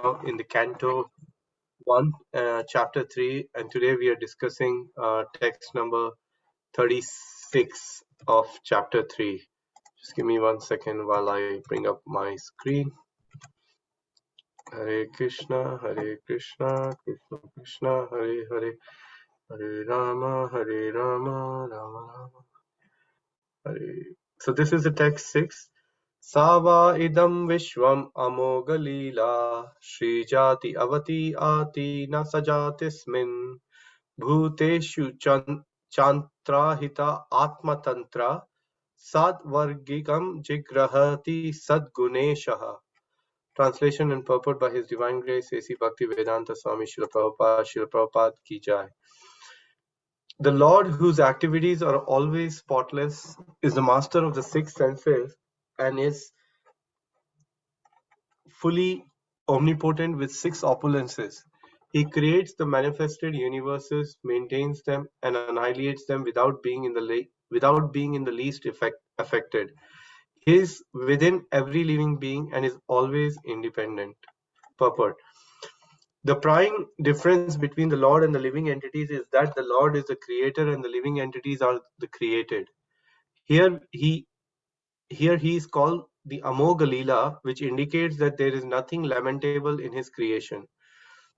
now in the Canto 1, Chapter 3, and today we are discussing text number 36 of Chapter 3. Just give me 1 second while I bring up my screen. Hare Krishna, Krishna Krishna, Hare Hare, Hare Rama, Rama Rama, Hare. So this is the text 6. Sava idam vishvam amogalila Srijati avati ati na sajatismin bhuteshu chantrahita atmatantra sadvargikam jigrahati sadguneshaha. Translation and purport by His Divine Grace A.C. Bhaktivedanta Swami Srila Prabhupada Ki Jai. The Lord, whose activities are always spotless, is the master of the six senses and is fully omnipotent with six opulences. He creates the manifested universes, maintains them, and annihilates them without being in the least affected. He is within every living being and is always independent. Purport. The prime difference between the Lord and the living entities is that the Lord is the creator and the living entities are the created. Here he is called the Amogalila, which indicates that there is nothing lamentable in his creation.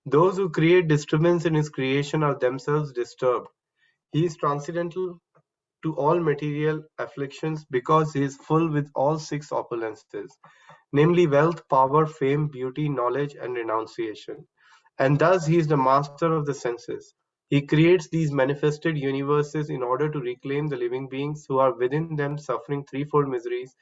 Those who create disturbance in his creation are themselves disturbed. He is transcendental to all material afflictions because he is full with all six opulences, namely wealth, power, fame, beauty, knowledge, and renunciation. And thus he is the master of the senses. He creates these manifested universes in order to reclaim the living beings who are within them suffering threefold miseries,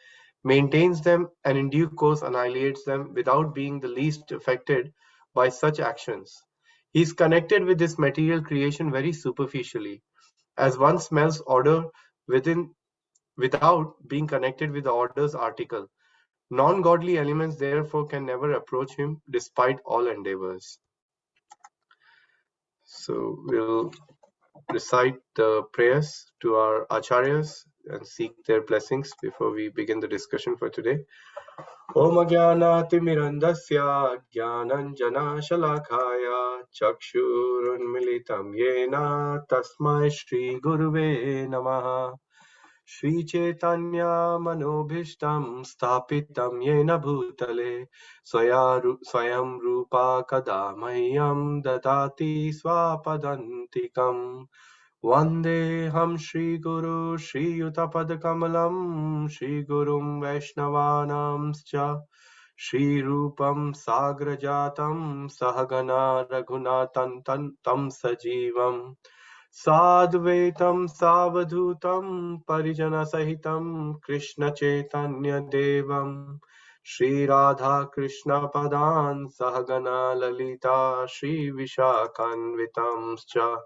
maintains them, and in due course annihilates them without being the least affected by such actions. He is connected with this material creation very superficially, as one smells odor without being connected with the odor's article. Non-godly elements therefore can never approach him despite all endeavors. So we'll recite the prayers to our acharyas and seek their blessings before we begin the discussion for today. Om Jnanatimirandasya Jnananjana Shalakaya Chakshurunmilitam Yena Tasmai Shri Guruve Namaha. Shri Chaitanya Manobhishtam Sthapitam Yena Bhutale Swayam Rupa Kadamahyam Dadati Swapadantikam Vandeham Shri Guru Shri Yutapadakamalam Shri Gurum Vaishnavanamscha Shri Rupam Sagrajatam Sahagana Raghunatan Tam Sajivam Sadvaitam Savadhutam Parijana Sahitam Krishna Chaitanya Devam Shri Radha Krishna Padan Sahagana Lalita Shri Vishakhanvitamscha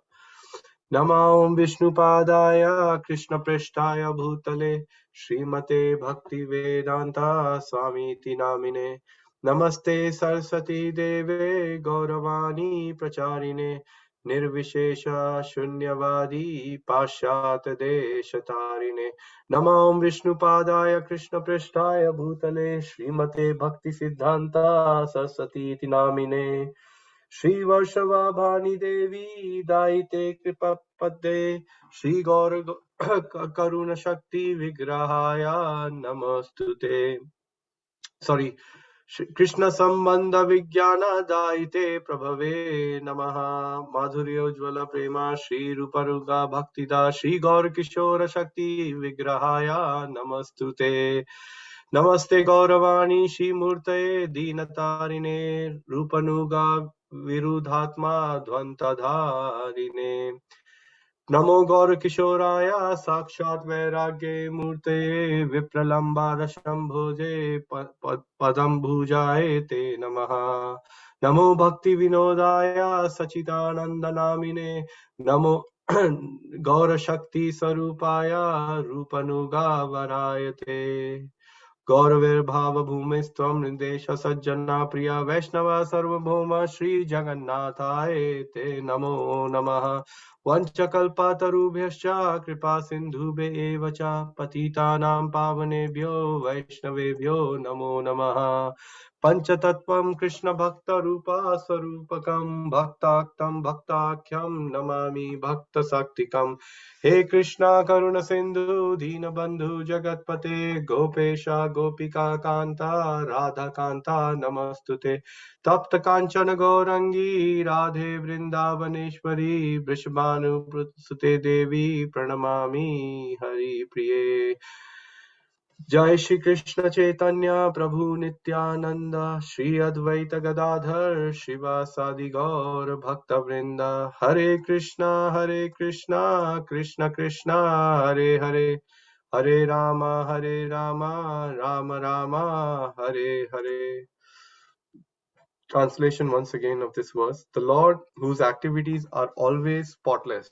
Namo Vishnupadaya Krishna Preshtaya Bhutale Srimate Bhakti Vedanta Swamiti Namine Namaste Saraswati Deve Gauravani Pracharine Nirvishesha Shunyavadi Pashat Deshatarine Namo Vishnupadaya Krishna Preshtaya Bhutale Srimate Bhakti Siddhanta Saraswati Namine Shri Varshavabhani Devi Daite Kripa Padde Shri Gaur Karuna Shakti Vigrahaya Namastute. Sorry. Krishna Sambandha Vijnana Daite Prabhave Namaha Madhurya Ujjvala Prema Shri Ruparuga Bhaktida Shri Gaur Kishora Shakti Vigrahaya Namastute. Namaste Gauravani Shri Murtaye Dinatarine Rupanuga Virudhatma Dhvantadharine Namo Gaur Kishoraya Sakshat Vairagye Murte Vipralamba Rashambhoje Padam Bhujaye Te Namaha Namo Bhakti Vinodaya Sachidananda Namine Namo Gaur Shakti Sarupaya Rupanuga Varayate Gauraver Bhava Bhumistvam Nindesha Sajjana Priya Vaishnava Sarvabhauma Shri Jagannathaye Te Namo Namaha वंशकल्पतरुभ्यश्च कृपा सिन्धुभ्य एव च पतितानां पावनेभ्यो वैष्णवेभ्यो नमो नमः। पञ्चतत्त्वं कृष्णभक्तरूपा स्वरूपकं भक्ताक्तं भक्ताख्यं नमामि भक्तशक्तिकम्। हे कृष्णा करुण सिंधु दीनबंधु जगतपते गोपेश गोपिका कांता राधा कांता नमस्तुते। तप्त कांचन गौरंगी राधे वृंदावनेश्वरी वृषभानुसुते देवी प्रणमामि हरि प्रिये। जय श्री कृष्ण चैतन्य प्रभु नित्यानंद श्री अद्वैत गदाधर शिवासादि गौर भक्त वृंद। हरे कृष्णा कृष्ण कृष्णा हरे हरे, हरे Ram Ram Ram Hare Hare. Translation once again of this verse. The Lord, whose activities are always spotless,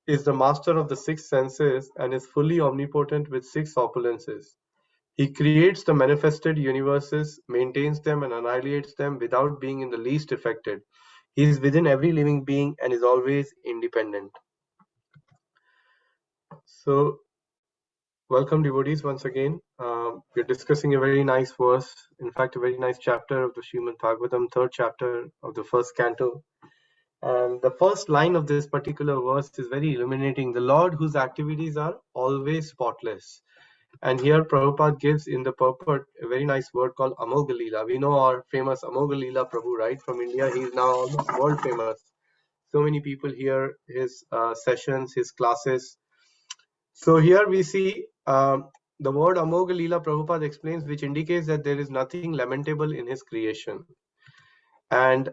is the master of the six senses and is fully omnipotent with six opulences. He creates the manifested universes, maintains them, and annihilates them without being in the least affected. He is within every living being and is always independent. So, welcome, devotees, once again. We're discussing a very nice verse, in fact, a very nice chapter of the Srimad Bhagavatam, third chapter of the first canto. And the first line of this particular verse is very illuminating. The Lord, whose activities are always spotless. And here Prabhupada gives in the purport a very nice word called Amogalila. We know our famous Amogalila Prabhu, right? From India, he is now almost world famous. So many people hear his sessions, his classes. So here we see the word Amogalila Prabhupada explains, which indicates that there is nothing lamentable in his creation. And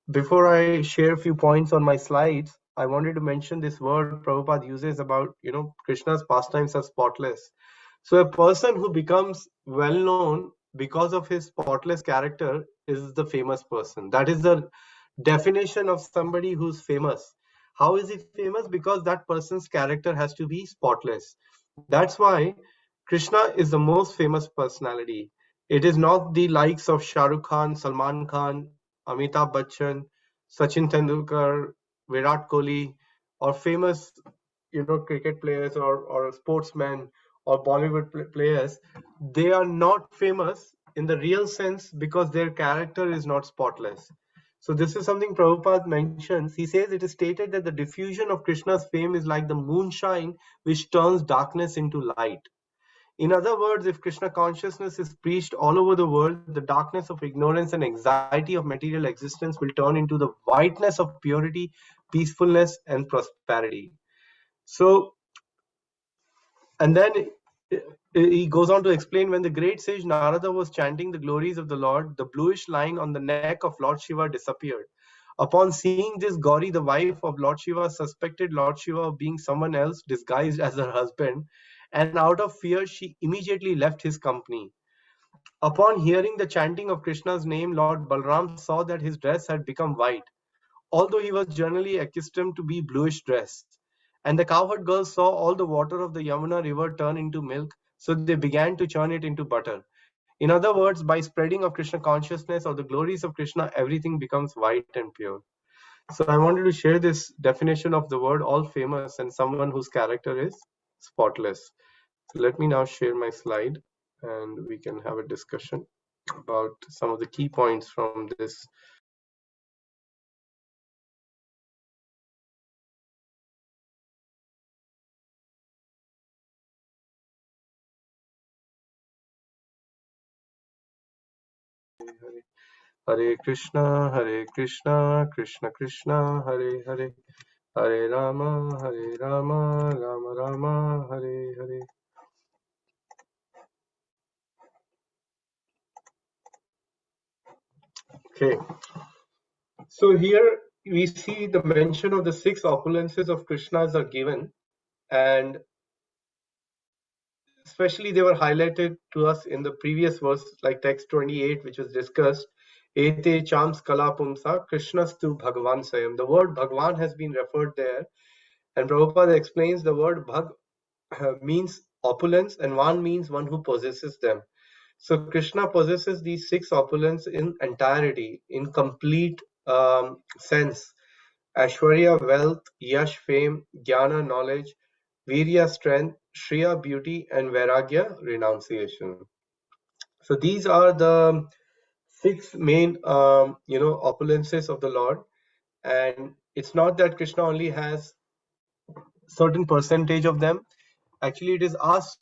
before I share a few points on my slides, I wanted to mention this word Prabhupada uses about, Krishna's pastimes are spotless. So a person who becomes well known because of his spotless character is the famous person. That is the definition of somebody who's famous. How is he famous? Because that person's character has to be spotless. That's why Krishna is the most famous personality. It is not the likes of Shah Rukh Khan, Salman Khan, Amitabh Bachchan, Sachin Tendulkar, Virat Kohli, or famous, cricket players or sportsmen or Bollywood players. They are not famous in the real sense because their character is not spotless. So this is something Prabhupada mentions. He says it is stated that the diffusion of Krishna's fame is like the moonshine which turns darkness into light. In other words, if Krishna consciousness is preached all over the world, the darkness of ignorance and anxiety of material existence will turn into the whiteness of purity, peacefulness, and prosperity. So, and then he goes on to explain when the great sage Narada was chanting the glories of the Lord, the bluish line on the neck of Lord Shiva disappeared. Upon seeing this, Gauri, the wife of Lord Shiva, suspected Lord Shiva of being someone else disguised as her husband, and out of fear, she immediately left his company. Upon hearing the chanting of Krishna's name, Lord Balram saw that his dress had become white, although he was generally accustomed to be bluish dress. And the cowherd girls saw all the water of the Yamuna river turn into milk, so they began to churn it into butter. In other words, by spreading of Krishna consciousness or the glories of Krishna, everything becomes white and pure. So I wanted to share this definition of the word all famous and someone whose character is spotless. So let me now share my slide and we can have a discussion about some of the key points from this. Hare Krishna, Krishna Krishna, Hare Hare, Hare Rama, Rama Rama, Hare Hare. Okay, so here we see the mention of the six opulences of Krishnas are given, and especially they were highlighted to us in the previous verse, like text 28, which was discussed. Ete chams kalapumsa Krishnastu Bhagavan Sayam. The word Bhagavan has been referred there, and Prabhupada explains the word Bhag means opulence, and one means one who possesses them. So Krishna possesses these six opulence in entirety, in complete sense. Aishwarya, wealth; Yash, fame; Jnana, knowledge; Virya, strength; Shriya, beauty; and Vairagya, renunciation. So these are the six main, opulences of the Lord. And it's not that Krishna only has certain percentage of them. Actually, it is us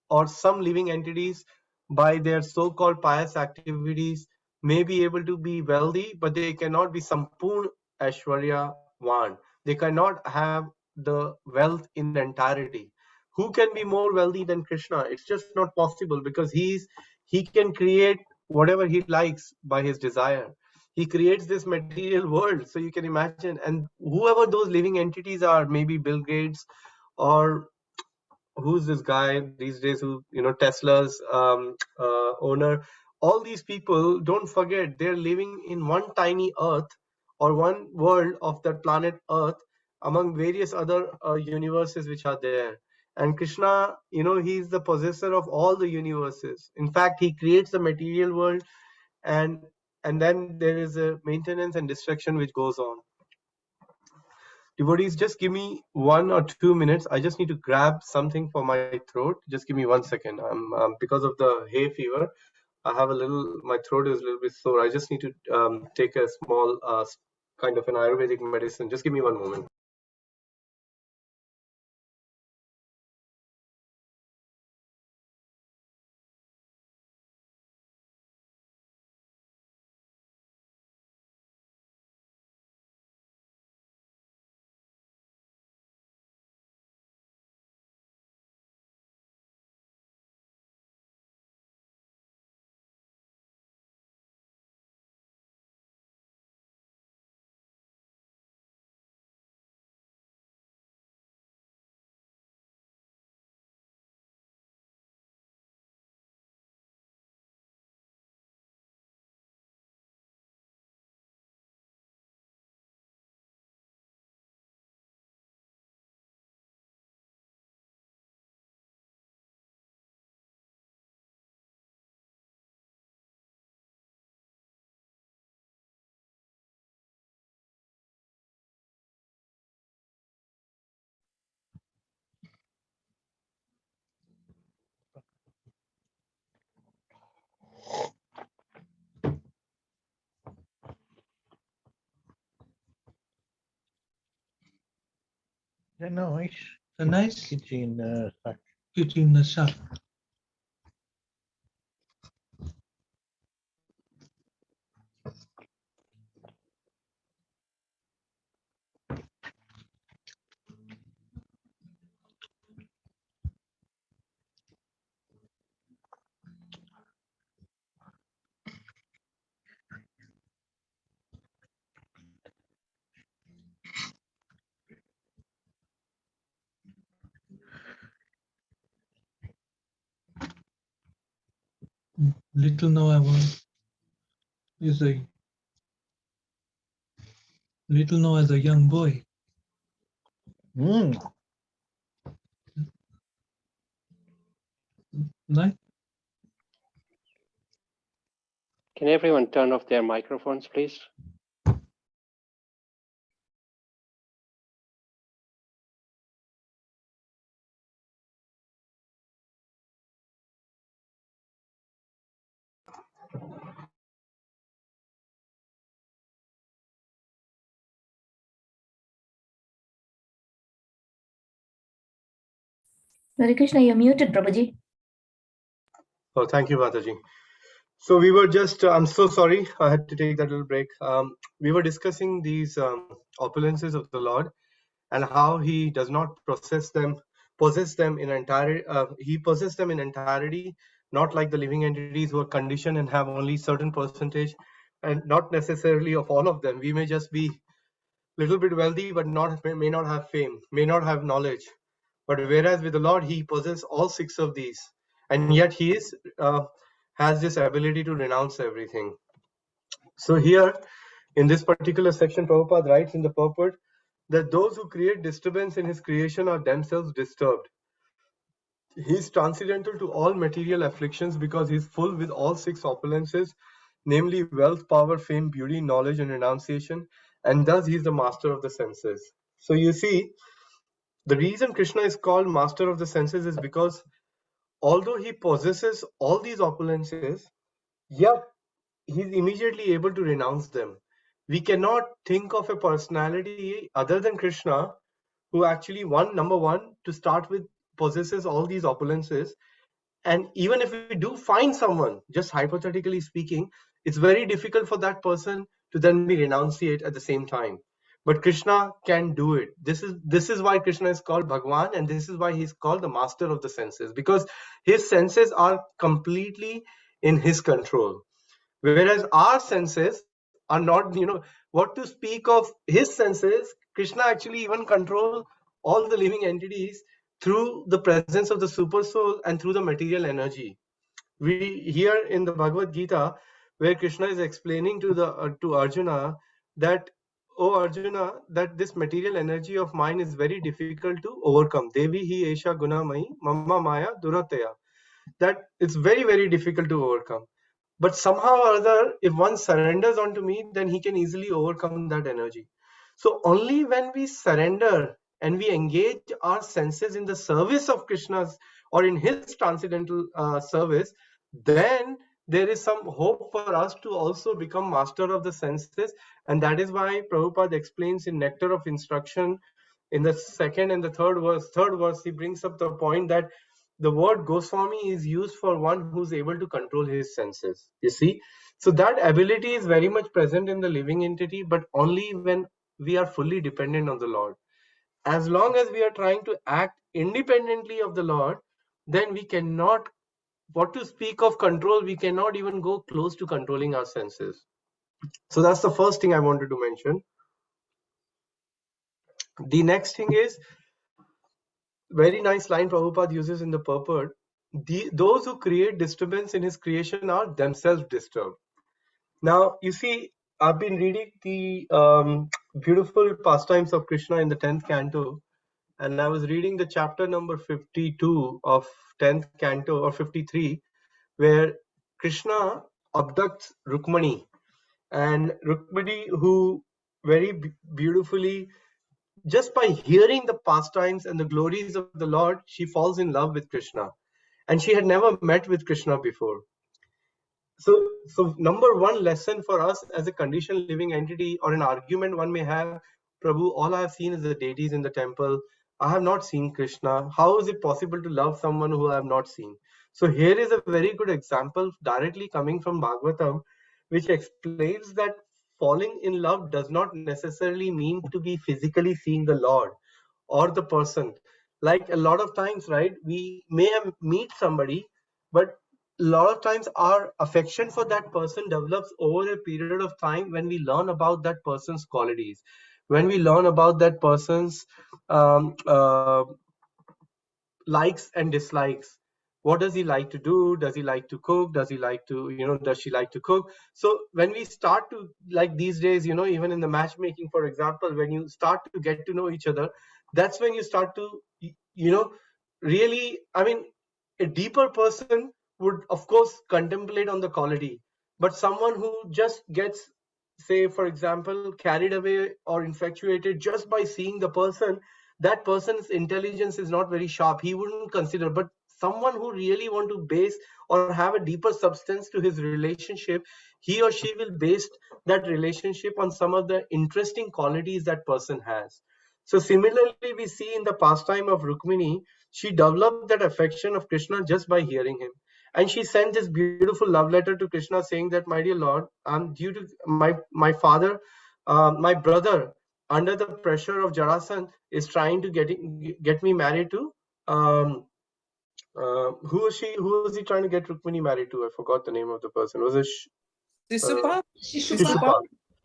or some living entities by their so-called pious activities may be able to be wealthy, but they cannot be Sampurn Aishwaryavan. They cannot have the wealth in entirety. Who can be more wealthy than Krishna? It's just not possible because he can create whatever he likes by his desire. He creates this material world, so you can imagine. And whoever those living entities are, maybe Bill Gates or who's this guy these days who Tesla's owner. All these people, don't forget, they're living in one tiny earth or one world of that planet earth among various other universes which are there. And Krishna, he's the possessor of all the universes. In fact, he creates the material world, and then there is a maintenance and destruction which goes on. Devotees, just give me 1 or 2 minutes. I just need to grab something for my throat. Just give me 1 second. Because of the hay fever, I have my throat is a little bit sore. I just need to take a small kind of an Ayurvedic medicine. Just give me one moment. It's a nice kitchen shop. Little Noah is a young boy. Nice. Can everyone turn off their microphones, please? Hare Krishna, you're muted, Prabhuji. Oh, thank you, Mataji. So we were just, I'm so sorry, I had to take that little break. We were discussing these opulences of the Lord and how he does not possess them in entirety. He possesses them in entirety, not like the living entities who are conditioned and have only certain percentage, and not necessarily of all of them. We may just be little bit wealthy, but may not have fame, may not have knowledge. But whereas with the Lord, he possesses all six of these, and yet he has this ability to renounce everything. So here, in this particular section, Prabhupada writes in the purport that those who create disturbance in his creation are themselves disturbed. He is transcendental to all material afflictions because he is full with all six opulences, namely wealth, power, fame, beauty, knowledge, and renunciation. and thus he is the master of the senses. So you see, the reason Krishna is called master of the senses is because although he possesses all these opulences, yet he's immediately able to renounce them. We cannot think of a personality other than Krishna who actually, number one, to start with, possesses all these opulences. And even if we do find someone, just hypothetically speaking, it's very difficult for that person to then be renunciate at the same time. But Krishna can do it. This is why Krishna is called Bhagwan, and this is why he's called the master of the senses, because his senses are completely in his control. Whereas our senses are not, what to speak of his senses. Krishna actually even control all the living entities through the presence of the super soul and through the material energy. We hear in the Bhagavad Gita where Krishna is explaining to Arjuna that, oh Arjuna, that this material energy of mine is very difficult to overcome. Devi hi esha gunamai mama maya durataya. That it's very, very difficult to overcome. But somehow or other, if one surrenders onto me, then he can easily overcome that energy. So only when we surrender and we engage our senses in the service of Krishna's or in his transcendental service, then there is some hope for us to also become master of the senses. And that is why Prabhupada explains in Nectar of Instruction in the second and the third verse, he brings up the point that the word Goswami is used for one who's able to control his senses. You see? So that ability is very much present in the living entity, but only when we are fully dependent on the Lord. As long as we are trying to act independently of the Lord, then we cannot, what to speak of control, we cannot even go close to controlling our senses. So that's the first thing I wanted to mention. The next thing is, very nice line Prabhupada uses in the purport. Those who create disturbance in his creation are themselves disturbed. Now, you see, I've been reading the beautiful pastimes of Krishna in the 10th canto, and I was reading the chapter number 52 of 10th canto, or 53, where Krishna abducts Rukmani, and Rukmani, who very beautifully, just by hearing the pastimes and the glories of the Lord, she falls in love with Krishna. And she had never met with Krishna before. So number one lesson for us as a conditioned living entity, or an argument one may have, Prabhu, all I have seen is the deities in the temple. I have not seen Krishna. How is it possible to love someone who I have not seen? So here is a very good example directly coming from Bhagavatam, which explains that falling in love does not necessarily mean to be physically seeing the Lord or the person. Like a lot of times, right, we may meet somebody, but a lot of times our affection for that person develops over a period of time when we learn about that person's qualities, when we learn about that person's um, uh, likes and dislikes. What does he like to do? Does he like to cook? Does he like to, does she like to cook? So when we start to, like these days, even in the matchmaking, for example, when you start to get to know each other, that's when you start to, really, I mean, a deeper person would, of course, contemplate on the quality. But someone who just gets, say, for example, carried away or infatuated just by seeing the person, that person's intelligence is not very sharp. He wouldn't consider. But someone who really want to base or have a deeper substance to his relationship, he or she will base that relationship on some of the interesting qualities that person has. So similarly, we see in the pastime of Rukmini, she developed that affection of Krishna just by hearing him. And she sent this beautiful love letter to Krishna saying that, my dear Lord, I'm due to my father, my brother, under the pressure of Jarasandh, is trying to get me married to, who was he trying to get Rukmini married to? I forgot the name of the person. Was it Shishupal?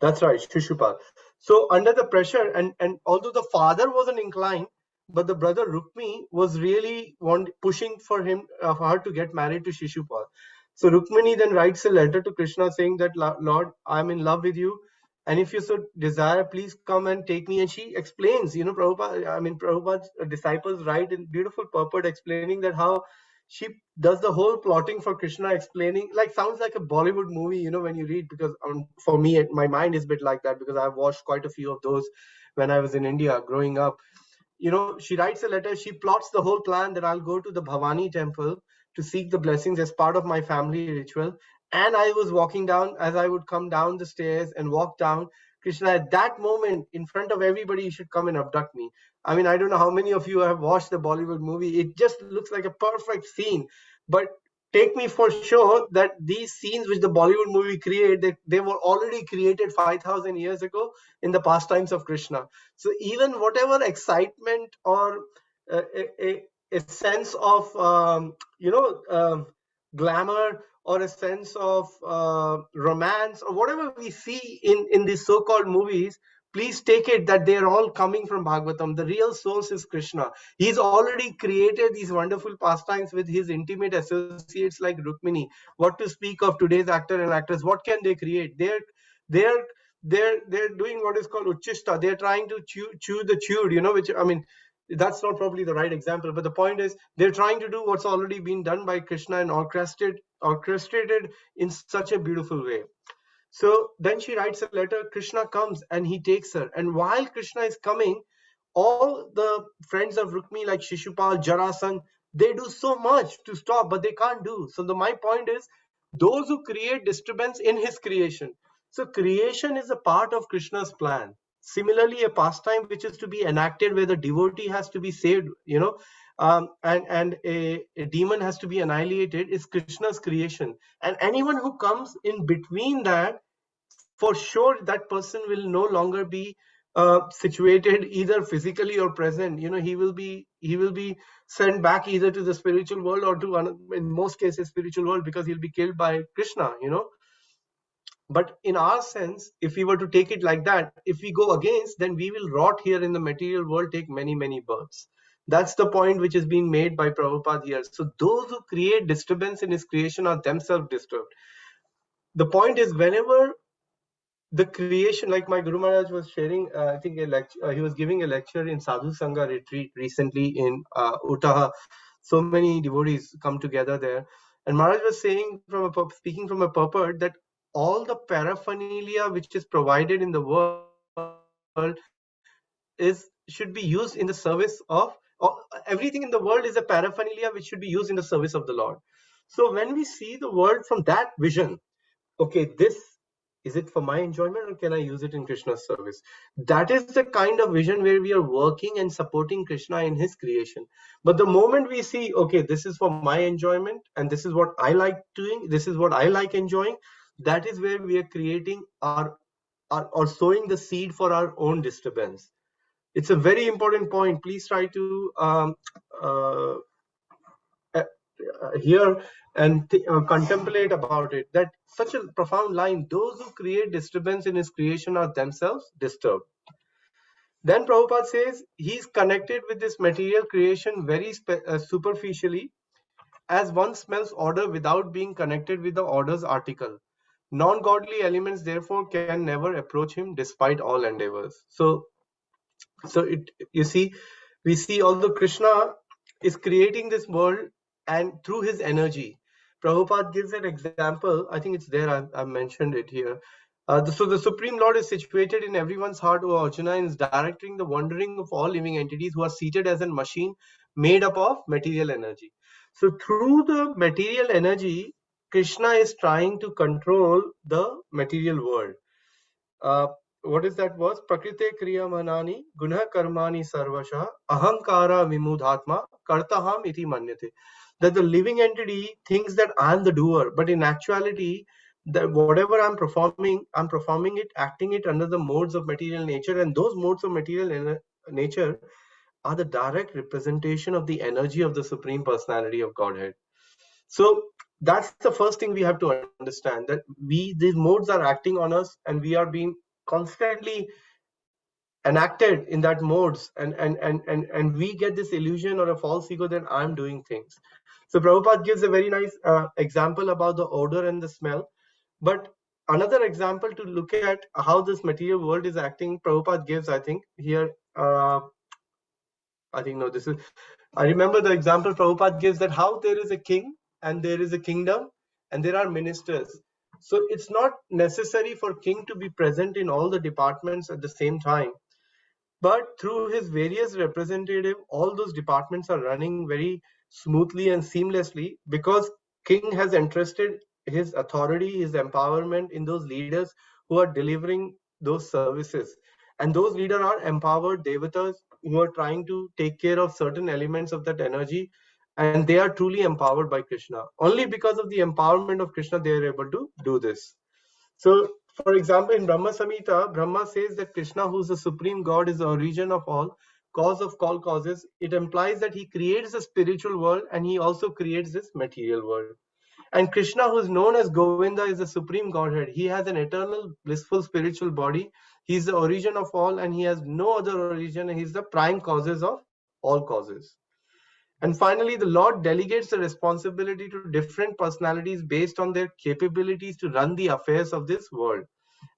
That's right, Shishupal. So under the pressure, and although the father wasn't inclined, but the brother Rukmi was really pushing for her to get married to Shishupal. So Rukmini then writes a letter to Krishna saying that, Lord, I'm in love with you, and if you so desire, please come and take me. And she explains, Prabhupada's disciples write in beautiful purport explaining that how she does the whole plotting for Krishna, explaining, like, sounds like a Bollywood movie, when you read, because for me, my mind is a bit like that, because I've watched quite a few of those when I was in India growing up. She writes a letter, she plots the whole plan that I'll go to the Bhavani temple to seek the blessings as part of my family ritual. And I was walking down, as I would come down the stairs and walk down, Krishna, at that moment, in front of everybody, you should come and abduct me. I mean, I don't know how many of you have watched the Bollywood movie. It just looks like a perfect scene. But take me for sure that these scenes which the Bollywood movie create, they were already created 5,000 years ago in the pastimes of Krishna. So even whatever excitement or a sense of glamour, or a sense of romance, or whatever we see in these so-called movies, please take it that they are all coming from Bhagavatam. The real source is Krishna. He's already created these wonderful pastimes with his intimate associates like Rukmini. What to speak of today's actor and actress? What can they create? They're doing what is called uchishta. They're trying to chew the chewed, which, I mean, that's not probably the right example, but the point is they're trying to do what's already been done by Krishna and orchestrated in such a beautiful way. So then she writes a letter, Krishna comes and he takes her. And while Krishna is coming, all the friends of Rukmi like Shishupal, Jarasan, they do so much to stop, but they can't do. So my point is, those who create disturbance in his creation. So creation is a part of Krishna's plan. Similarly, a pastime which is to be enacted where the devotee has to be saved, and a demon has to be annihilated, is Krishna's creation. And anyone who comes in between that, for sure that person will no longer be situated either physically or present. He will be sent back either to the spiritual world or to, in most cases, spiritual world, because he'll be killed by Krishna. But in our sense, if we were to take it like that, if we go against, then we will rot here in the material world, take many births. That's the point which is being made by Prabhupada here. So those who create disturbance in his creation are themselves disturbed. The point is, whenever the creation, like my Guru Maharaj was sharing, I think he was giving a lecture in Sadhu Sangha retreat recently in Uttaha. So many devotees come together there, and Maharaj was saying, speaking from a purport, that all the paraphernalia which is provided in the world should be used in the service of, everything in the world is a paraphernalia which should be used in the service of the Lord. So when we see the world from that vision, okay, is it for my enjoyment, or can I use it in Krishna's service? That is the kind of vision where we are working and supporting Krishna in his creation. But the moment we see, okay, this is for my enjoyment and this is what I like doing, this is what I like enjoying, that is where we are creating or sowing the seed for our own disturbance. It's a very important point. Please try to hear and contemplate about it, that such a profound line, those who create disturbance in his creation are themselves disturbed. Then Prabhupada says he's connected with this material creation very superficially, as one smells odor without being connected with the odor's article. Non-godly elements therefore can never approach him despite all endeavors. So you see, we see, although Krishna is creating this world and through his energy, Prabhupada gives an example. I think it's there. I've mentioned it here. So the Supreme Lord is situated in everyone's heart, O Arjuna, and is directing the wandering of all living entities who are seated as a machine made up of material energy. So through the material energy, Krishna is trying to control the material world. What is that verse? Prakrite kriya manani guna karmani sarvasha ahankara vimudhatma kartaham iti manyate. That the living entity thinks that I'm the doer, but in actuality, that whatever I'm performing it, acting it under the modes of material nature, and those modes of material nature are the direct representation of the energy of the Supreme Personality of Godhead. So that's the first thing we have to understand, that these modes are acting on us, and we are being constantly enacted in that modes, and we get this illusion or a false ego that I'm doing things. So Prabhupada gives a very nice example about the odor and the smell. But another example to look at how this material world is acting, Prabhupada gives, I think here, I think no, this is I remember the example Prabhupada gives that how there is a king and there is a kingdom and there are ministers. So it's not necessary for king to be present in all the departments at the same time. But through his various representative, all those departments are running very smoothly and seamlessly because king has entrusted his authority, his empowerment in those leaders who are delivering those services. And those leaders are empowered devatas who are trying to take care of certain elements of that energy. And they are truly empowered by Krishna. Only because of the empowerment of Krishna, they are able to do this. So, for example, in Brahma Samhita, Brahma says that Krishna, who is the supreme God, is the origin of all, cause of all causes. It implies that he creates the spiritual world and he also creates this material world. And Krishna, who is known as Govinda, is the supreme Godhead. He has an eternal, blissful spiritual body. He is the origin of all and he has no other origin. He is the prime causes of all causes. And finally, the Lord delegates the responsibility to different personalities based on their capabilities to run the affairs of this world.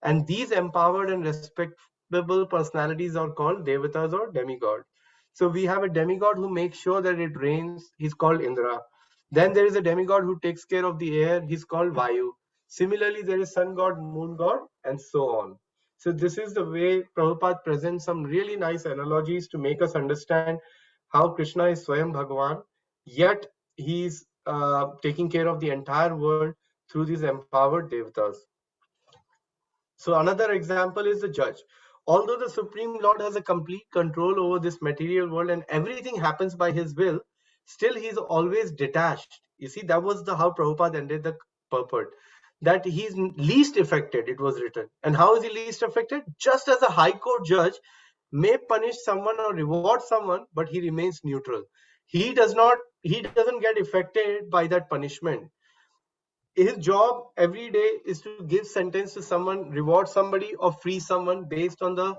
And these empowered and respectable personalities are called devatas or demigods. So we have a demigod who makes sure that it rains. He's called Indra. Then there is a demigod who takes care of the air. He's called Vayu. Similarly, there is sun god, moon god, and so on. So this is the way Prabhupada presents some really nice analogies to make us understand how Krishna is Swayam Bhagavan, yet he's taking care of the entire world through these empowered devatas. So another example is the judge. Although the Supreme Lord has a complete control over this material world and everything happens by his will, still he is always detached. You see, that was how Prabhupada ended the purport. That he is least affected, it was written. And how is he least affected? Just as a high court judge may punish someone or reward someone, but he remains neutral. He doesn't get affected by that punishment. His job every day is to give sentence to someone, reward somebody, or free someone based on the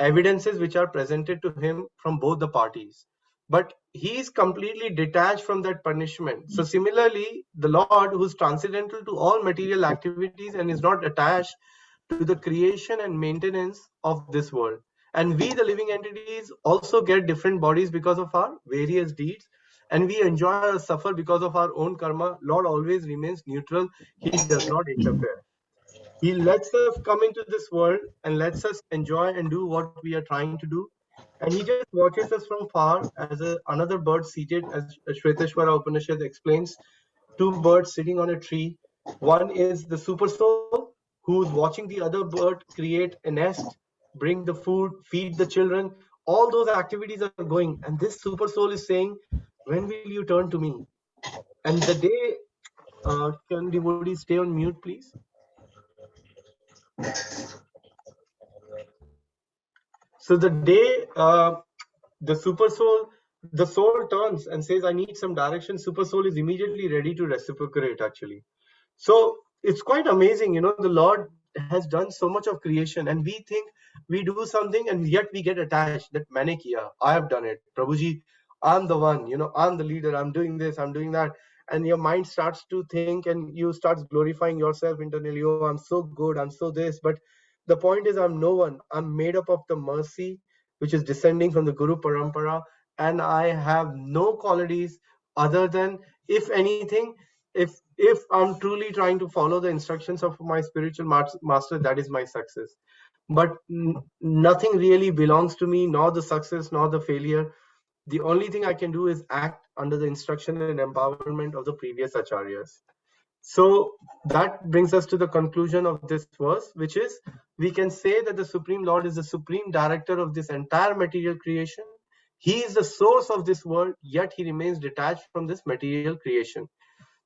evidences which are presented to him from both the parties. But he is completely detached from that punishment. So similarly, the Lord, who is transcendental to all material activities and is not attached to the creation and maintenance of this world. And we, the living entities, also get different bodies because of our various deeds. And we enjoy or suffer because of our own karma. Lord always remains neutral. He does not interfere. He lets us come into this world and lets us enjoy and do what we are trying to do. And he just watches us from far as another bird seated, as Shvetashvara Upanishad explains, two birds sitting on a tree. One is the super soul who's watching the other bird create a nest, bring the food, feed the children. All those activities are going. And this super soul is saying, when will you turn to me? And the day, can devotees stay on mute, please? So the day the soul turns and says, I need some direction, super soul is immediately ready to reciprocate actually. So it's quite amazing, the Lord has done so much of creation and we think we do something and yet we get attached that maine kiya, I have done it. Prabhuji, I'm the one, I'm the leader, I'm doing this, I'm doing that. And your mind starts to think and you start glorifying yourself internally. Oh, I'm so good, I'm so this. But the point is, I'm no one. I'm made up of the mercy which is descending from the Guru Parampara, and I have no qualities other than, if anything, if I'm truly trying to follow the instructions of my spiritual master, that is my success. But nothing really belongs to me, nor the success, nor the failure. The only thing I can do is act under the instruction and empowerment of the previous acharyas. So that brings us to the conclusion of this verse, which is, we can say that the Supreme Lord is the supreme director of this entire material creation. He is the source of this world, yet he remains detached from this material creation.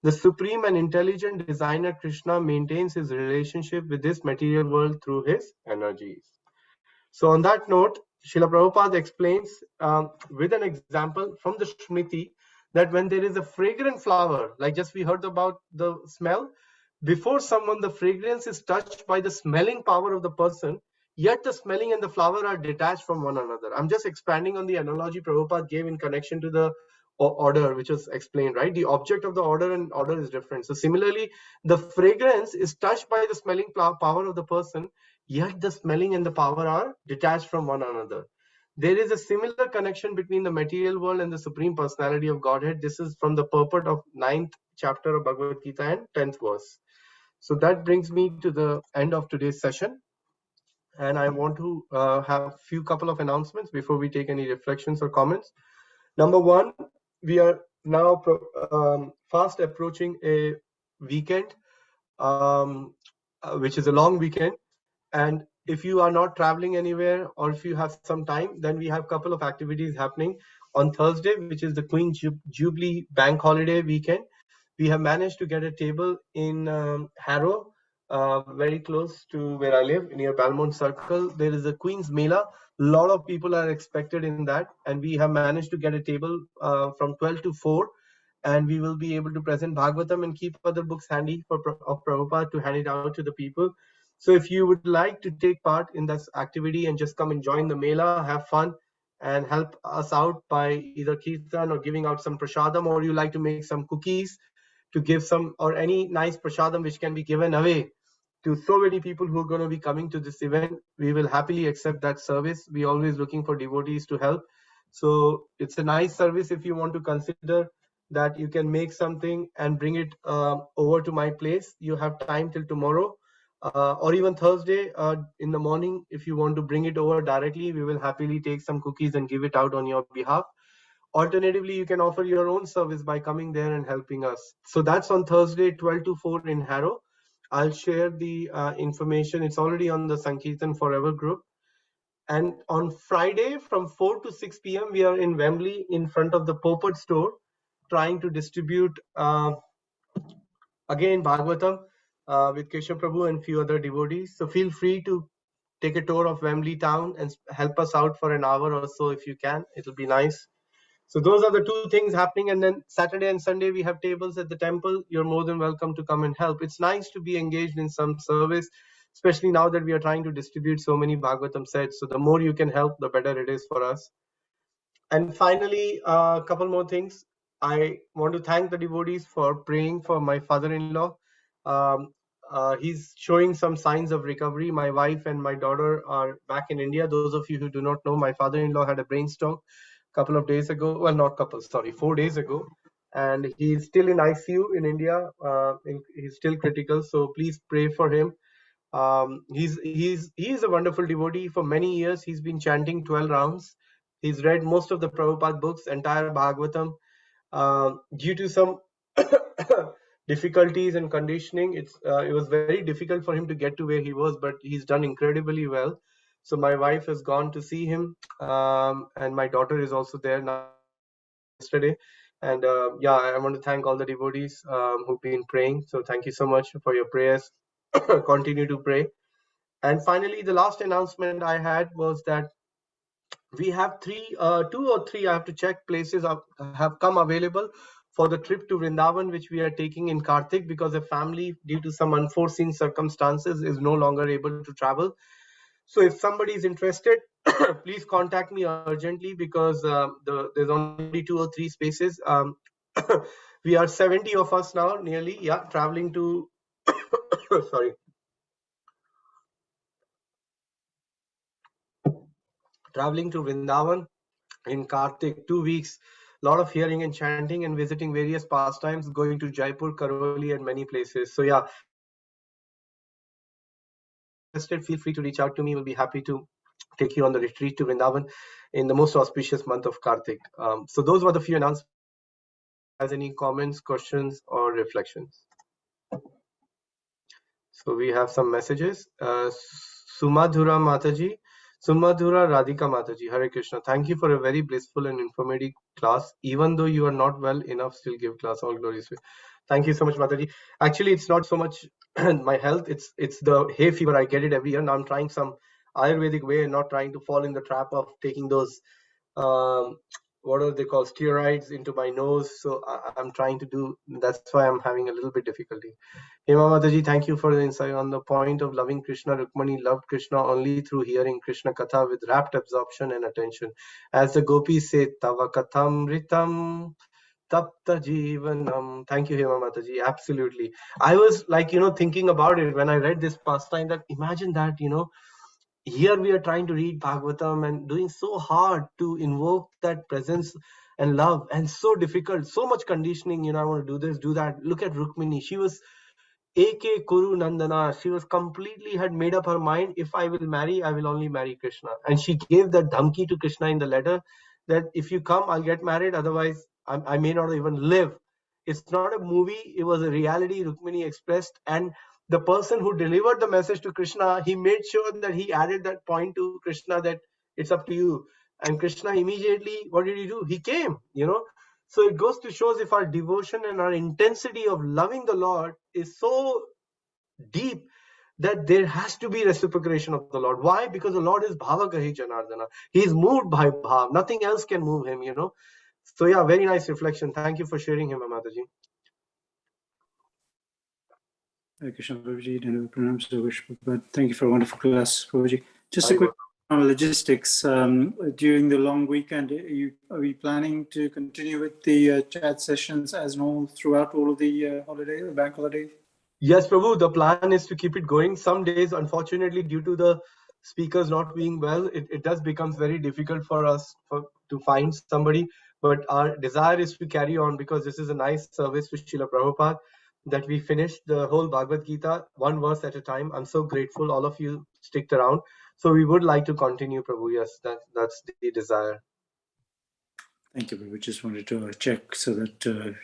The supreme and intelligent designer Krishna maintains his relationship with this material world through his energies. So on that note, Srila Prabhupada explains with an example from the Shmriti that when there is a fragrant flower, like just we heard about the smell, before someone, the fragrance is touched by the smelling power of the person, yet the smelling and the flower are detached from one another. I'm just expanding on the analogy Prabhupada gave in connection to the order, which was explained, right? The object of the order and order is different. So similarly, the fragrance is touched by the smelling power of the person, yet the smelling and the power are detached from one another. There is a similar connection between the material world and the Supreme Personality of Godhead. This is from the purport of 9th chapter of Bhagavad Gita and 10th verse. So that brings me to the end of today's session. And I want to have a few couple of announcements before we take any reflections or comments. Number one, we are now fast approaching a weekend, which is a long weekend. And if you are not traveling anywhere, or if you have some time, then we have a couple of activities happening on Thursday, which is the Queen Jubilee Bank Holiday weekend. We have managed to get a table in Harrow, very close to where I live, near Belmont Circle. There is a Queen's Mela. A lot of people are expected in that, and we have managed to get a table from 12 to 4, and we will be able to present Bhagavatam and keep other books handy of Prabhupada to hand it out to the people. So if you would like to take part in this activity and just come and join the Mela, have fun, and help us out by either kirtan or giving out some prasadam, or you like to make some cookies to give some, or any nice prasadam which can be given away to so many people who are going to be coming to this event, we will happily accept that service. We always looking for devotees to help. So it's a nice service. If you want to consider that, you can make something and bring it over to my place. You have time till tomorrow, or even Thursday in the morning. If you want to bring it over directly, we will happily take some cookies and give it out on your behalf. Alternatively, you can offer your own service by coming there and helping us. So that's on Thursday, 12 to 4 in Harrow. I'll share the information. It's already on the Sankirtan Forever group. And on Friday from 4 to 6 p.m., we are in Wembley in front of the Popert store, trying to distribute, again, Bhagavatam with Keshav Prabhu and few other devotees. So feel free to take a tour of Wembley town and help us out for an hour or so if you can. It'll be nice. So those are the two things happening. And then Saturday and Sunday, we have tables at the temple. You're more than welcome to come and help. It's nice to be engaged in some service, especially now that we are trying to distribute so many Bhagavatam sets. So the more you can help, the better it is for us. And finally, a couple more things. I want to thank the devotees for praying for my father-in-law. He's showing some signs of recovery. My wife and my daughter are back in India. Those of you who do not know, my father-in-law had a brain stroke couple of days ago. Well, not couple, sorry, 4 days ago. And he's still in ICU in India. He's still critical. So please pray for him. He's a wonderful devotee. For many years, he's been chanting 12 rounds. He's read most of the Prabhupada books, entire Bhagavatam. Due to some difficulties and conditioning, it was very difficult for him to get to where he was, but he's done incredibly well. So my wife has gone to see him, and my daughter is also there now yesterday. And yeah, I want to thank all the devotees who've been praying. So thank you so much for your prayers. Continue to pray. And finally, the last announcement I had was that we have 2 or 3, I have to check, places have come available for the trip to Vrindavan, which we are taking in Kartik, because a family, due to some unforeseen circumstances, is no longer able to travel. So if somebody is interested, please contact me urgently, because there's only 2 or 3 spaces. We are 70 of us now, nearly, yeah, traveling to sorry, traveling to Vrindavan in Kartik, 2 weeks. A lot of hearing and chanting and visiting various pastimes, going to Jaipur, Karoli, and many places. So yeah, feel free to reach out to me. We'll be happy to take you on the retreat to Vrindavan in the most auspicious month of Kartik. So those were the few announcements. Has any comments, questions, or reflections? So we have some messages. Sumadhura Mataji, Sumadhura Radhika Mataji, Hare Krishna. Thank you for a very blissful and informative class. Even though you are not well enough, still give class. All glories to you. Thank you so much, Mataji. Actually, it's not so much my health. It's the hay fever. I get it every year. Now I'm trying some Ayurvedic way and not trying to fall in the trap of taking those what are they called, steroids into my nose. So I'm trying to do, that's why I'm having a little bit difficulty. Hema Mataji, thank you for the insight on the point of loving Krishna. Rukmani loved Krishna only through hearing Krishna Katha with rapt absorption and attention. As the gopis say, Tava Katham Ritam Tapta Jivanam. Thank you, Hema Mataji. Absolutely. I was like, thinking about it when I read this pastime, that imagine that, here we are trying to read Bhagavatam and doing so hard to invoke that presence and love, and so difficult, so much conditioning. I want to do this, do that. Look at Rukmini. She was AK Kuru Nandana. She was completely had made up her mind. If I will marry, I will only marry Krishna. And she gave that dhamki to Krishna in the letter that if you come, I'll get married. Otherwise, I may not even live. It's not a movie. It was a reality Rukmini expressed. And the person who delivered the message to Krishna, he made sure that he added that point to Krishna that it's up to you. And Krishna immediately, what did he do? He came. So it goes to show if our devotion and our intensity of loving the Lord is so deep that there has to be reciprocation of the Lord. Why? Because the Lord is Bhavagahi Janardana. He is moved by Bhav. Nothing else can move him. So yeah, very nice reflection. Thank you for sharing him, Mataji. Hare Krishna, Prabhuji, and pranams to Wish, but thank you for a wonderful class, Prabhuji. Just a quick on logistics. During the long weekend, are we planning to continue with the chat sessions as normal throughout all of the holidays, bank holidays? Yes, Prabhu, the plan is to keep it going. Some days, unfortunately, due to the speakers not being well, it does becomes very difficult for us to find somebody. But our desire is to carry on because this is a nice service to Srila Prabhupada that we finished the whole Bhagavad Gita, one verse at a time. I'm so grateful all of you sticked around. So we would like to continue, Prabhu. Yes, that's the desire. Thank you, Prabhu. Just wanted to check so that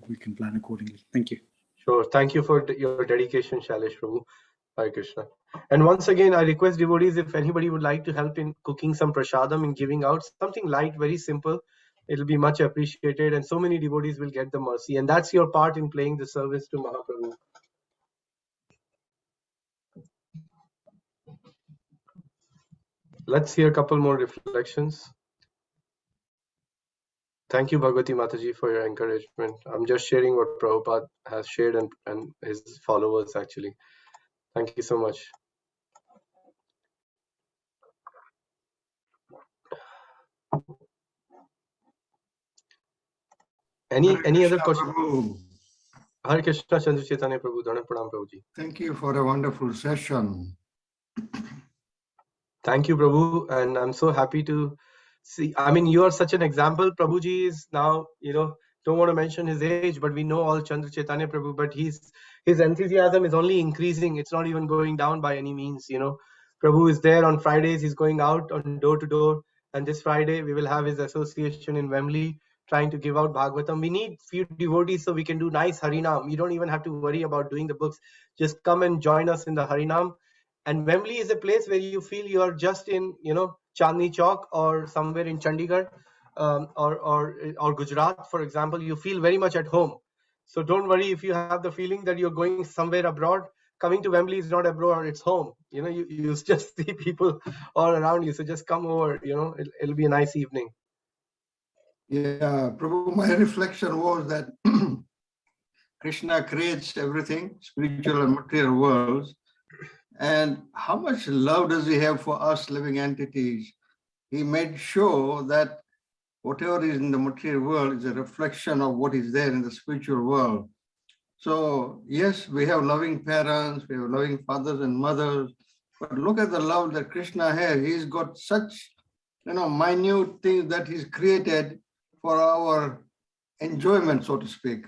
we can plan accordingly. Thank you. Sure. Thank you for your dedication, Shailesh Prabhu. Hare Krishna. And once again, I request devotees, if anybody would like to help in cooking some prasadam and giving out something light, very simple, it'll be much appreciated. And so many devotees will get the mercy. And that's your part in playing the service to Mahaprabhu. Let's hear a couple more reflections. Thank you, Bhagavati Mataji, for your encouragement. I'm just sharing what Prabhupada has shared and his followers, actually. Thank you so much. Any other question? Prabhu. Hare Krishna, Chandra Chaitanya Prabhu, Dana Pranam Prabhuji. Thank you for a wonderful session. Thank you, Prabhu. And I'm so happy to see. I mean, you are such an example. Prabhuji is now, don't want to mention his age, but we know all Chandra Chaitanya Prabhu, but his enthusiasm is only increasing. It's not even going down by any means. Prabhu is there on Fridays. He's going out on door to door. And this Friday, we will have his association in Wembley trying to give out Bhagavatam. We need few devotees so we can do nice Harinam. You don't even have to worry about doing the books. Just come and join us in the Harinam. And Wembley is a place where you feel you're just in, Chandni Chowk or somewhere in Chandigarh or Gujarat, for example. You feel very much at home. So don't worry if you have the feeling that you're going somewhere abroad. Coming to Wembley is not abroad, it's home. You just see people all around you. So just come over, it'll be a nice evening. Yeah, Prabhu, my reflection was that Krishna creates everything, spiritual and material worlds. And how much love does he have for us living entities? He made sure that whatever is in the material world is a reflection of what is there in the spiritual world. So yes, we have loving parents, we have loving fathers and mothers, but look at the love that Krishna has. He's got such, minute things that he's created for our enjoyment, so to speak.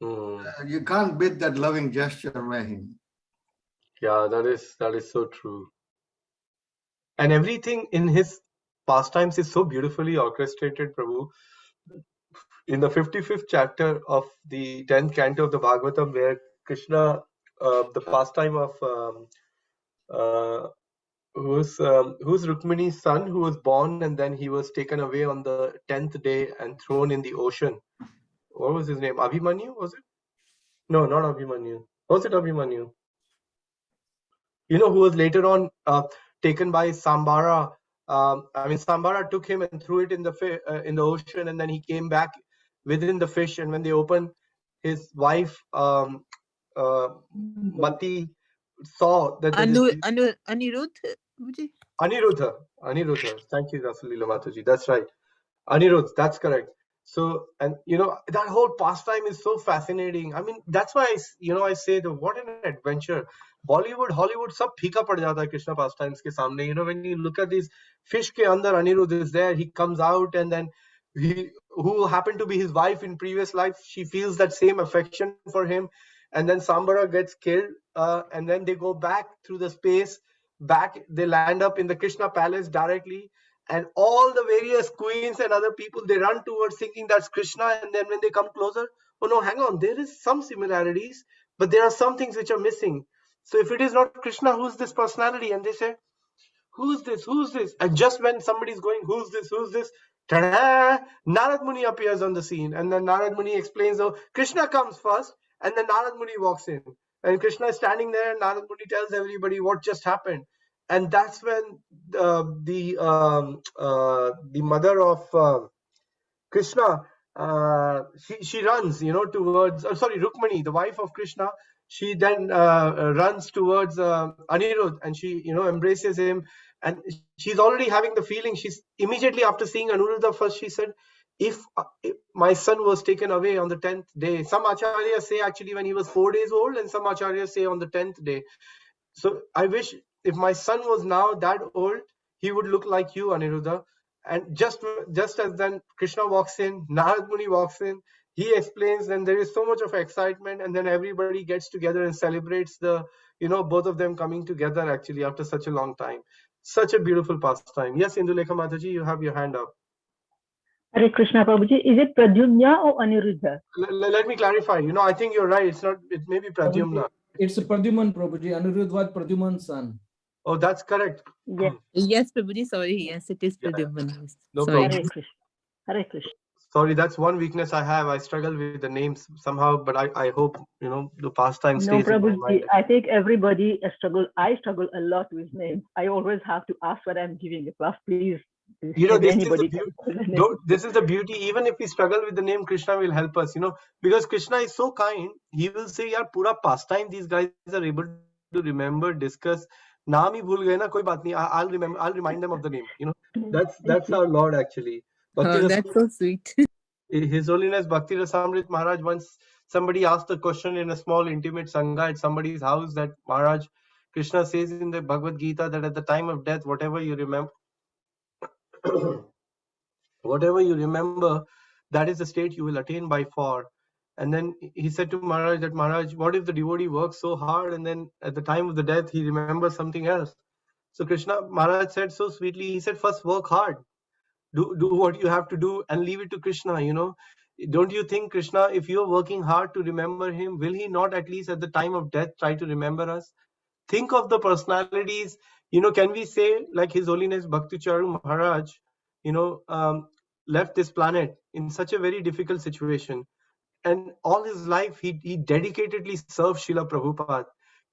You can't beat that loving gesture by him. Yeah, that is so true. And everything in his pastimes is so beautifully orchestrated, Prabhu. In the 55th chapter of the 10th canto of the Bhagavatam, where Krishna, the pastime of who's Rukmini's son, who was born and then he was taken away on the 10th day and thrown in the ocean. What was his name? Abhimanyu, was it? No, not Abhimanyu. Was it Abhimanyu? Who was later on taken by Sambara. Sambara took him and threw it in the ocean, and then he came back within the fish. And when they opened, his wife Mati saw that Aniruddha. Thank you, Rasulila Mataji. That's right, Aniruddha. That's correct. So, and that whole pastime is so fascinating. I mean, that's why I say that what an adventure. Bollywood, Hollywood, सब फीका पड़ जाता है Krishna pastimes के सामने. You know, when you look at these fish के अंदर Anirudh is there, he comes out, and then who happened to be his wife in previous life, she feels that same affection for him, and then Sambara gets killed, and then they go back through the space, they land up in the Krishna palace directly, and all the various queens and other people, they run towards thinking that's Krishna, and then when they come closer, oh no, hang on, there is some similarities, but there are some things which are missing. So if it is not Krishna, who's this personality? And they say, who's this? Who's this? And just when somebody's going, who's this? Who's this? Ta-da! Narad Muni appears on the scene. And then Narad Muni explains, oh, Krishna comes first. And then Narad Muni walks in. And Krishna is standing there, and Narad Muni tells everybody what just happened. And that's when the mother of Krishna, she runs, towards, Rukmani, the wife of Krishna. She then runs towards Anirudh, and she, embraces him. And she's already having the feeling. She's immediately after seeing Anuruddha first, she said, if my son was taken away on the 10th day, some acharyas say actually when he was 4 days old, and some acharyas say on the 10th day. So I wish if my son was now that old, he would look like you, Aniruddha. And just as then Krishna walks in, Narad Muni walks in, he explains, and there is so much of excitement, and then everybody gets together and celebrates both of them coming together actually after such a long time. Such a beautiful pastime. Yes, Indulekha Mataji, you have your hand up. Hare Krishna, Prabhuji. Is it Pradyumna or Aniruddha? Let me clarify. I think you're right. It may be Pradyumna. It's Pradyuman, Prabhuji. Aniruddha was Pradyuman's son. Oh, that's correct. Yes. Yes, Prabhuji, sorry. Yes, it is Pradyuman. No Sorry. problem. Hare Krishna. Sorry, that's one weakness I have. I struggle with the names somehow, but I hope, the pastime No, stays in my Prabhuji, mind. I think everybody struggle. I struggle a lot with names. I always have to ask when I'm giving a class, please. This is the beauty. Even if we struggle with the name, Krishna will help us, because Krishna is so kind. He will say, yaar, pura pastime these guys are able to remember, discuss. Naam hi bhul gaye na, koi baat nahi. I'll remind them of the name. That's our Lord actually. Oh, that's so sweet. His Holiness Bhakti Rasamrit Maharaj, once somebody asked a question in a small intimate sangha at somebody's house, that Maharaj, Krishna says in the Bhagavad Gita that at the time of death, whatever you remember, that is the state you will attain by far. And then he said to Maharaj that, Maharaj, what if the devotee works so hard and then at the time of the death he remembers something else? So Krishna, Maharaj said so sweetly, he said, first work hard. Do what you have to do and leave it to Krishna, Don't you think Krishna, if you're working hard to remember him, will he not at least at the time of death try to remember us? Think of the personalities, can we say like His Holiness Bhakti Charu Maharaj, left this planet in such a very difficult situation. And all his life, he dedicatedly served Srila Prabhupada.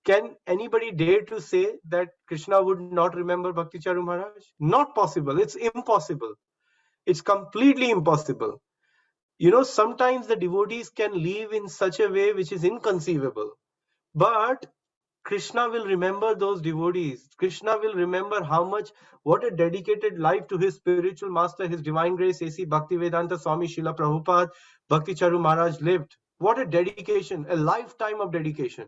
Can anybody dare to say that Krishna would not remember Bhakti Charu Maharaj? Not possible. It's impossible. It's completely impossible. Sometimes the devotees can live in such a way which is inconceivable. But Krishna will remember those devotees. Krishna will remember what a dedicated life to his spiritual master, his divine grace, A.C. Bhaktivedanta Swami Srila Prabhupada, Bhakti Charu Maharaj lived. What a dedication, a lifetime of dedication.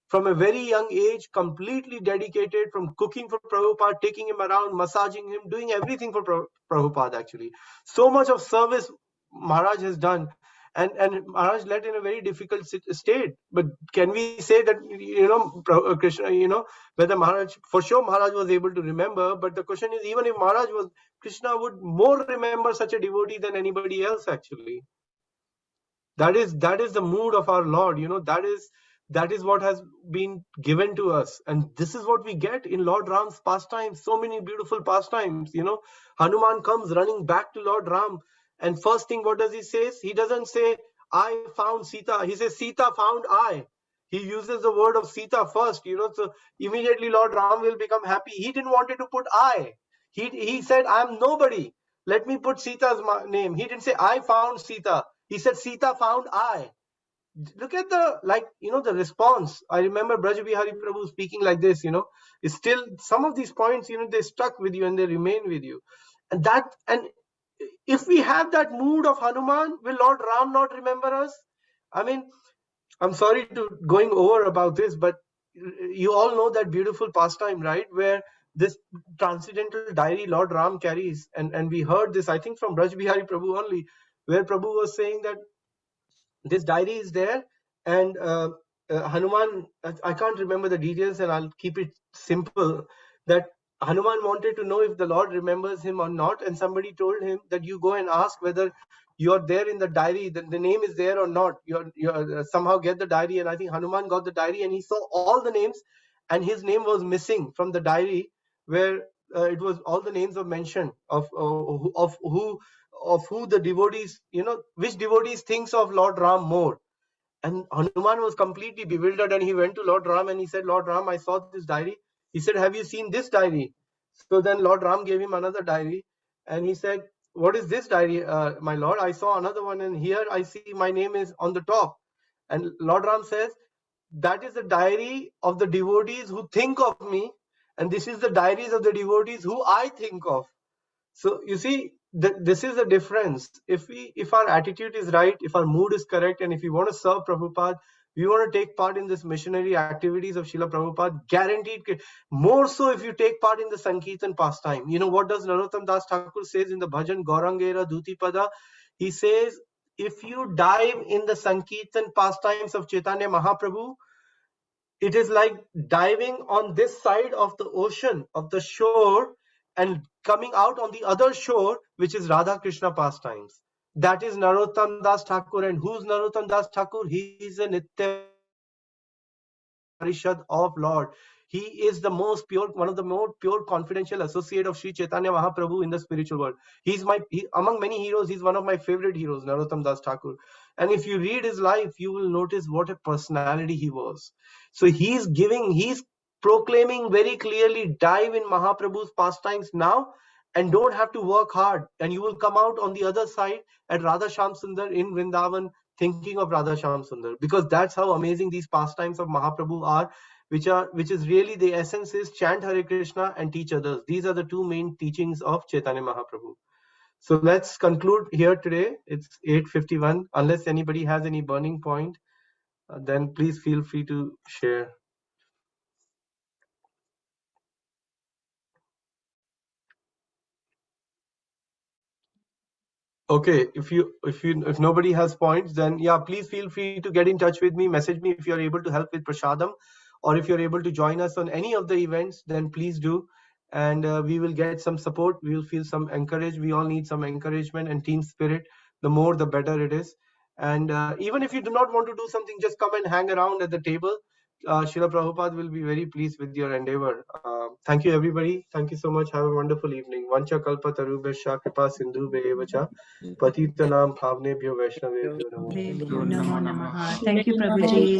From a very young age, completely dedicated, from cooking for Prabhupada, taking him around, massaging him, doing everything for Prabhupada actually. So much of service Maharaj has done. And Maharaj led in a very difficult state. But can we say that, Krishna, whether Maharaj, for sure Maharaj was able to remember, but the question is, even if Maharaj was, Krishna would more remember such a devotee than anybody else actually. That is the mood of our Lord, that is what has been given to us. And this is what we get in Lord Ram's pastimes. So many beautiful pastimes, Hanuman comes running back to Lord Ram. And first thing, what does he say? He doesn't say, I found Sita. He says, Sita found I. He uses the word of Sita first, so immediately Lord Ram will become happy. He didn't want to put I. He said, I'm nobody. Let me put Sita's name. He didn't say, I found Sita. He said, Sita found I. Look at the response. I remember Braj Bihari Prabhu speaking like this, it's still some of these points, they stuck with you and they remain with you. And if we have that mood of Hanuman, will Lord Ram not remember us? I mean, I'm sorry to going over about this, but you all know that beautiful pastime, right? Where this transcendental diary Lord Ram carries, and we heard this, I think, from Braj Bihari Prabhu only, where Prabhu was saying that this diary is there, and Hanuman, I can't remember the details, and I'll keep it simple, that Hanuman wanted to know if the Lord remembers him or not, and somebody told him that you go and ask whether you're there in the diary, the name is there or not. You're somehow get the diary, and I think Hanuman got the diary, and he saw all the names, and his name was missing from the diary, where it was all the names were mentioned of who the devotees, which devotees thinks of Lord Ram more. And Hanuman was completely bewildered, and he went to Lord Ram and he said, Lord Ram, I saw this diary. He said, have you seen this diary? So then Lord Ram gave him another diary, and he said, what is this diary, my Lord? I saw another one, and here I see my name is on the top. And Lord Ram says, that is the diary of the devotees who think of me, and this is the diaries of the devotees who I think of. So you see, this is the difference. If our attitude is right, if our mood is correct, and if we want to serve Prabhupada, we want to take part in this missionary activities of Srila Prabhupada, guaranteed. More so if you take part in the Sankirtan pastime. What does Narottam Das Thakur says in the bhajan Gaurangera Dhuti Pada? He says, if you dive in the Sankirtan pastimes of Chaitanya Mahaprabhu, it is like diving on this side of the ocean, of the shore, and coming out on the other shore, which is Radha Krishna pastimes. That is Narottam Das Thakur. And who's Narottam Das Thakur? He is a Nitya Parishad of Lord. He is the most pure, one of the more pure confidential associate of Sri Chaitanya Mahaprabhu in the spiritual world. Among many heroes, he's one of my favorite heroes, Narottam Das Thakur. And if you read his life, you will notice what a personality he was. So he's proclaiming very clearly, dive in Mahaprabhu's pastimes now and don't have to work hard. And you will come out on the other side at Radha Shyam Sundar in Vrindavan, thinking of Radha Shyam Sundar, because that's how amazing these pastimes of Mahaprabhu are, which is really the essence is chant Hare Krishna and teach others. These are the two main teachings of Chaitanya Mahaprabhu. So let's conclude here today. It's 8:51. Unless anybody has any burning point, then please feel free to share. Okay, if nobody has points, then yeah, please feel free to get in touch with me, message me if you're able to help with Prashadam, or if you're able to join us on any of the events, then please do. And we will get some support. We will feel some encouragement. We all need some encouragement and team spirit. The more, the better it is. And even if you do not want to do something, just come and hang around at the table. Srila Prabhupada will be very pleased with your endeavor. Thank you, everybody. Thank you so much. Have a wonderful evening. Vancha kalpa tarubhasya kripa sindhu bevacha patitanam bhavnebhyo vaishnavebhyo Namo Namaha. Thank you, Prabhuji.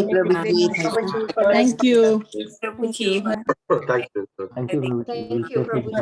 Thank you. namo. Thank you. Thank you, Prabhuji.